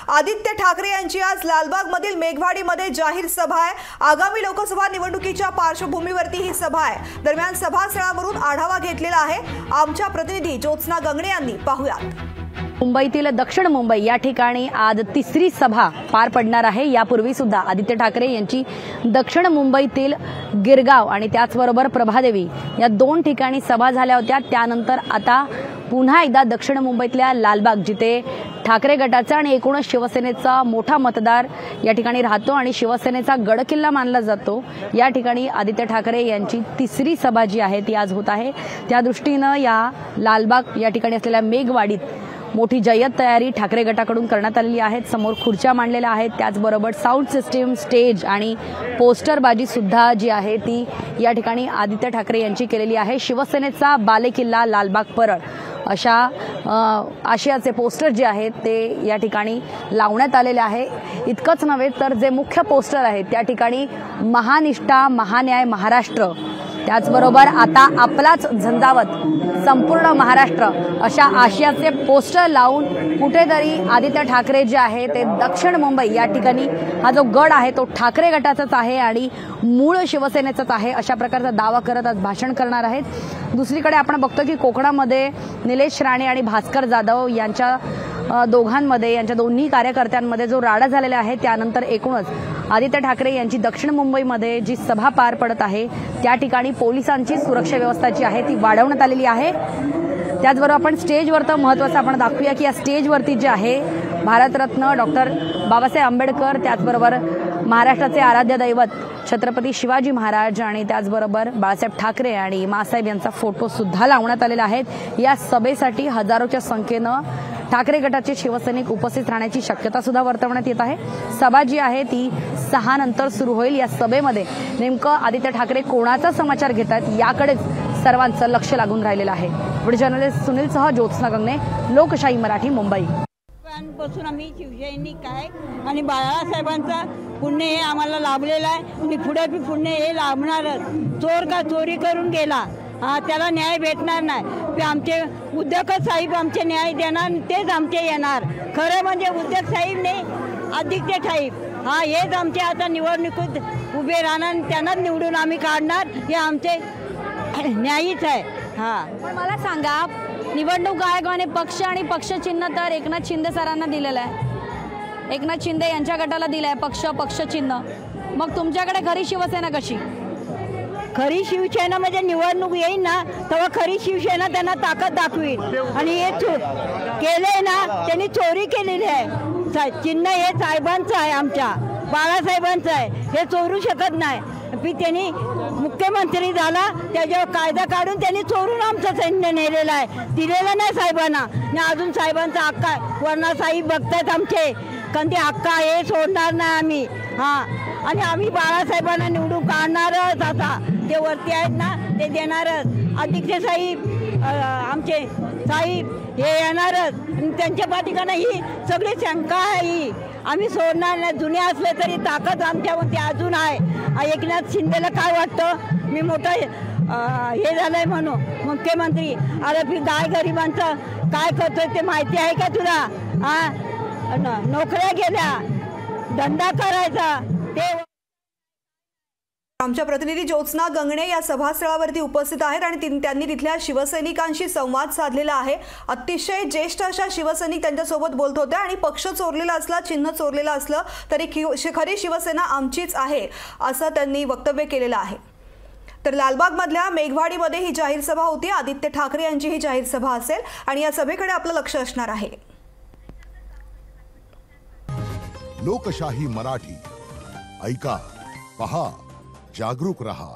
आदित्य ठाकरे यांची आज लालबागमधील मेघवाडीमध्ये जाहीर सभा आहे। आगामी लोकसभा निवडणुकीच्या पार्श्वभूमीवरती ही सभा आहे। दरम्यान सभास्थळावरून आढावा घेतलेला आहे आमच्या प्रतिनिधी ज्योत्स्ना गंगणे यांनी। पाहूयात। मुंबईतील दक्षिण मुंबई या ठिकाणी आज तिसरी सभा पार पडणार आहे। यापूर्वी सुद्धा आदित्य ठाकरे यांची दक्षिण मुंबईतील गिरगाव आणि त्याचबरोबर प्रभादेवी या दोन ठिकाणी सभा झाल्या होत्या। त्यानंतर आता पुन्हा एकदा दक्षिण मुंबईतल्या लालबाग, जिथे ठाकरे गटाचा आणि एकूणच शिवसेनेचा मोठा मतदार या ठिकाणी राहतो आणि शिवसेनेचा गडकिल्ला मानला जातो, या ठिकाणी आदित्य ठाकरे यांची तिसरी सभा जी आहे ती आज होत आहे। त्या दृष्टीने या लालबाग या ठिकाणी असलेल्या मेघवाडीत मोठी जय्यत तयारी ठाकरे गटाकडून करण्यात आलेली आहे। समोर खुर्च्या मांडलेल्या आहेत, त्याचबरोबर साऊंड सिस्टीम, स्टेज आणि पोस्टरबाजी सुद्धा जी आहे ती या ठिकाणी आदित्य ठाकरे यांची केलेली आहे। शिवसेनेचा बालेकिल्ला लालबाग परळ अशा आशयाचे पोस्टर जे आहेत ते या ठिकाणी लावण्यात आलेले आहे। इतकंच नव्हे तर जे मुख्य पोस्टर आहे त्या ठिकाणी महानिष्ठा, महान्याय, महाराष्ट्र, त्याचबरोबर आता आपलाच झंझावत, संपूर्ण महाराष्ट्र अशा आशयाचे पोस्टर लावून कुठेतरी आदित्य ठाकरे जे आहे ते दक्षिण मुंबई या ठिकाणी हा जो गड आहे तो ठाकरे गटाचाच आहे आणि मूळ शिवसेनेचाच आहे अशा प्रकारचा दावा करत आज भाषण करणार आहेत। दुसरीकडे आपण बघतो की कोकणामध्ये निलेश राणे आणि भास्कर जाधव यांच्या दोघांमध्ये, यांच्या दोन्ही कार्यकर्त्यांमध्ये जो राडा झालेला आहे, त्यानंतर एकूणच आदित्य ठाकरे यांची दक्षिण मुंबईमध्ये जी सभा पार पडत आहे त्या ठिकाणी पोलिसांची सुरक्षा व्यवस्था जी आहे ती वाढवण्यात आलेली आहे। त्याचबरोबर आपण स्टेजवरचं महत्त्वाचं आपण दाखवूया की या स्टेजवरती जे आहे भारतरत्न डॉक्टर बाबासाहेब आंबेडकर, त्याचबरोबर महाराष्ट्राचे आराध्य दैवत छत्रपती शिवाजी महाराज आणि त्याचबरोबर बाळासाहेब ठाकरे आणि मासाहेब यांचा फोटो सुद्धा लावण्यात आलेला आहे। या सभेसाठी हजारोच्या संख्येनं ठाकरे गटाचे शिवसैनिक उपस्थित राहण्याची शक्यता सुद्धा वर्तवण्यात येत आहे। सभा जी आहे ती 6 नंतर सुरू होईल। या सभेमध्ये नेमकं आदित्य ठाकरे कोणाचा समाचार घेतात याकडेच सर्वांचं लक्ष लागून राहिलेलं आहे। व्हिडिओ जर्नलिस्ट सुनील सह ज्योत्स्ना गंगणे, लोकशाही मराठी, मुंबई। पासून आम्ही शिवसैनिक आहे आणि बाळासाहेबांचा पुण्य हे आम्हाला लाभलेलं आहे आणि पुढे बी पुण्य हे लाभणारच। चोर का चोरी करून गेला, त्याला न्याय भेटणार नाही। आमचे उद्धव साहेब आमचे न्याय देणार, तेच आमचे येणार। खरं म्हणजे उद्धव साहेब नाही, आदित्य साहेब हेच आमचे आता निवडणुकीत उभे राहणार, त्यांनाच निवडून आम्ही काढणार, हे आमचे न्यायीच आहे। पण मला सांगा, निवडणूक आयोगाने पक्ष आणि पक्षचिन्ह तर एकनाथ शिंदे सरांना दिलेलं आहे, एकनाथ शिंदे यांच्या गटाला दिलं आहे पक्ष, पक्षचिन्ह। मग तुमच्याकडे खरी शिवसेना कशी? खरी शिवसेना म्हणजे निवडणूक येईल ना तेव्हा खरी शिवसेना त्यांना ताकद दाखवेल। आणि हे केले ना, त्यांनी चोरी केलेली आहे। चिन्ह हे साहेबांचं आहे, आमच्या बाळासाहेबांचं आहे, हे चोरू शकत नाही। त्यांनी मुख्यमंत्री झाला त्याच्यावर कायदा काढून त्यांनी चोरून आमचं सैन्य नेलेलं आहे, दिलेलं नाही साहेबांना। आणि अजून साहेबांचा हक्क आहे, वरना साहेब बघतात आमचे कधी हक्क आहे, सोडणार नाही आम्ही। आणि आम्ही बाळासाहेबांना निवडून काढणारच। आता ते वरती आहेत ना ते देणारच। अध्यक्ष साहेब आमचे साहेब हे येणारच, त्यांच्या पाठीकडनं ही सगळी शंका आहे, ही आम्ही सोडणार नाही। जुने असले तरी ताकद आमच्यामध्ये अजून आहे। एकनाथ शिंदेला काय वाटतं मी मोठा हे झालंय म्हणून मुख्यमंत्री, अरे गाय गरिबांचं काय करतोय ते माहिती आहे का तुला? नोकऱ्या गेल्या, धंदा करायचा ते। आमच्या प्रतिनिधी ज्योत्स्ना गंगणे या सभास्थळावरती उपस्थित आहेत आणि त्यांनी तिथल्या शिवसैनिकांशी संवाद साधलेला आहे। अतिशय ज्येष्ठ अशा शिवसैनिक त्यांच्यासोबत बोलत होते आणि पक्ष चोरलेला असला, चिन्ह चोरलेला असलं तरी खरी शिवसेना आमचीच आहे असं त्यांनी वक्तव्य केलेलं आहे। तर लालबागमधल्या मेघवाडीमध्ये ही जाहीर सभा होती। आदित्य ठाकरे यांची ही जाहीर सभा असेल आणि या सभेकडे आपलं लक्ष असणार आहे। लोकशाही मराठी, ऐका, पहा, जागरूक रहा।